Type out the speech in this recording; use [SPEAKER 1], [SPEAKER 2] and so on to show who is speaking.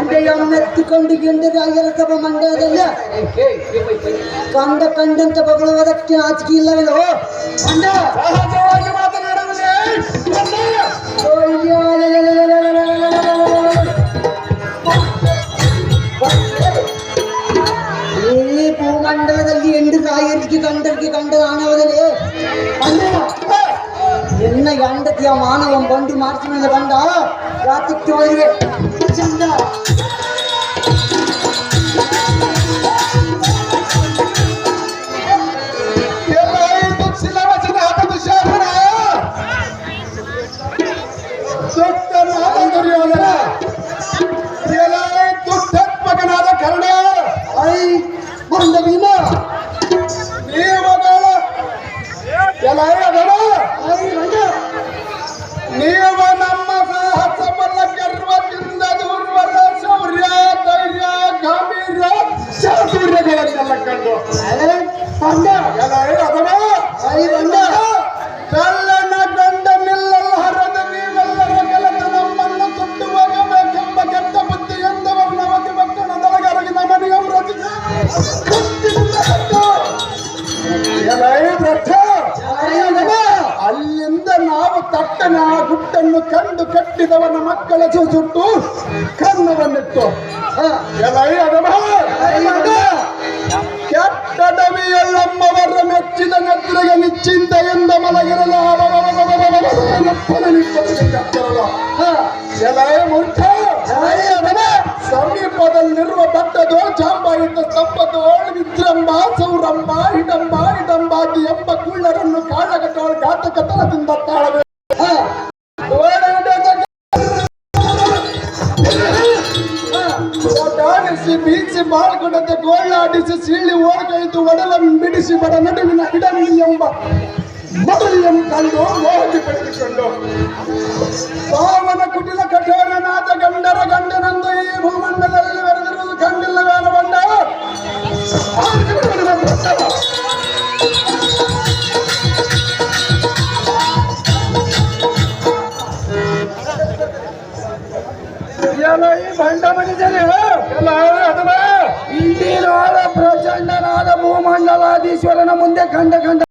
[SPEAKER 1] ಮಂಡೆಯನ್ನೆತ್ತಿಕೊಂಡು ಗೆಂಡದಾಗಿರತವ ಮಂಡ್ಯದಲ್ಲಿ ಕಂಡಂತ ಬಗಳುವುದಕ್ಕೆ ನಾಚಿಕೆ ಇಲ್ಲವೋ ಮಂಡ್ಯ ಸಹಜವಾಗಿ ಮಾತನಾಡುವುದೇ ಈ ಭೂಮಂಡಲದಲ್ಲಿ ಎಂಡು ರಾಯರಿಗೆ ಗಂಡ ಕಾಣುವುದಲ್ಲೇ ಎನ್ನ ಗಂಡತಿಯ ಮಾನವ ಬಂದು ಮಾರ್ಚ್ ಮೇಲೆ ಬಂದ ಯಾತಕ್ಕೆ ಹೋದರೆ ಚಂದ ದುಷ್ಟಾತ್ಮಕನಾದ ಕರ್ಣ ಬಂದ ಭೀಮ ನೀವು ನಮ್ಮ ಸಾಹಸ ಬಲ ಗರ್ವದಿಂದ ದೂರ್ವರ ಶೌರ್ಯ ಧೈರ್ಯ ಗಂಭೀರ ಚಾತುರ್ಯಗಳನ್ನೆಲ್ಲ ಕಂಡು ಕಳ್ಳನ ಗಂಡ ನಿಲ್ಲಲ್ಲ ಹರದ ನೀವೆಲ್ಲರ ಕೆಲಸ ನಮ್ಮನ್ನು ಸುಟ್ಟು ಹೋಗಬೇಕೆಂಬ ಕೆಟ್ಟ ಬುದ್ಧಿ ಎಂದವರು ನವತಿ ಮಕ್ಕಳದೊಳಗರಗಿದ ಮನೆಯಂ ರಚಿತ ಅಲ್ಲಿಂದ ನಾವು ತಟ್ಟನ ಗುಟ್ಟನ್ನು ಕಂಡು ಕಟ್ಟಿದವನ ಮಕ್ಕಳ ಸುಟ್ಟು ಕನ್ನವನ್ನಿಟ್ಟು ಕೆಟ್ಟಡವಿಯಲ್ಲಮ್ಮವರ ಮೆಚ್ಚಿದ ನೆತ್ತಿಗೆ ನಿಶ್ಚಿಂತ ಎಂದ ಮಲಗಿರಲ ಸಮೀಪದಲ್ಲಿರುವ ಬಟ್ಟದೋ ಚಾಂಬಾಯಿತ ಸ್ತಂಭದೋಳು ವಿಜೃಂಭ ಸೌರಂಭ ಹಿಡಂಬಾದಿ ಎಂಬ ಕುಳ್ಳರನ್ನು ಕಾಳಗಟ್ಟೋಳು ಘಾತಕತನದಿಂದ ತಾಳಬೇಕು ಬೀಸಿ ಬಾಳ್ಕೊಡದೆ ಗೋಳಾಡಿಸಿ ಸೀಳಿ ಓಡ್ಕೈದು ಒಡಲಂ ಬಿಡಿಸಿ ಬಡ ನಡುವಿನ ಹಿಡಂಬಿ ಎಂಬ ಮೊದಲಿಯಂ ಕಂಡು ಮೋಹಿ ಪಡೆದುಕೊಂಡು ಪಾವನ ಕುಟಿಲ ಕಠೋರನಾದ ಗಂಡರ ಗಂಡನಂದು ಈ ಭೂಮಂಡಲದಲ್ಲಿ ಬೆರೆದಿರುವುದು ಕಂಡಿಲ್ಲವೇನ ಬಂಡ ಈ ಬಂಡ ಮನಿಜನೆ ಇಂದಿನಾದ ಪ್ರಚಂಡನಾದ ಭೂಮಂಡಲಾಧೀಶ್ವರನ ಮುಂದೆ ಕಂಡ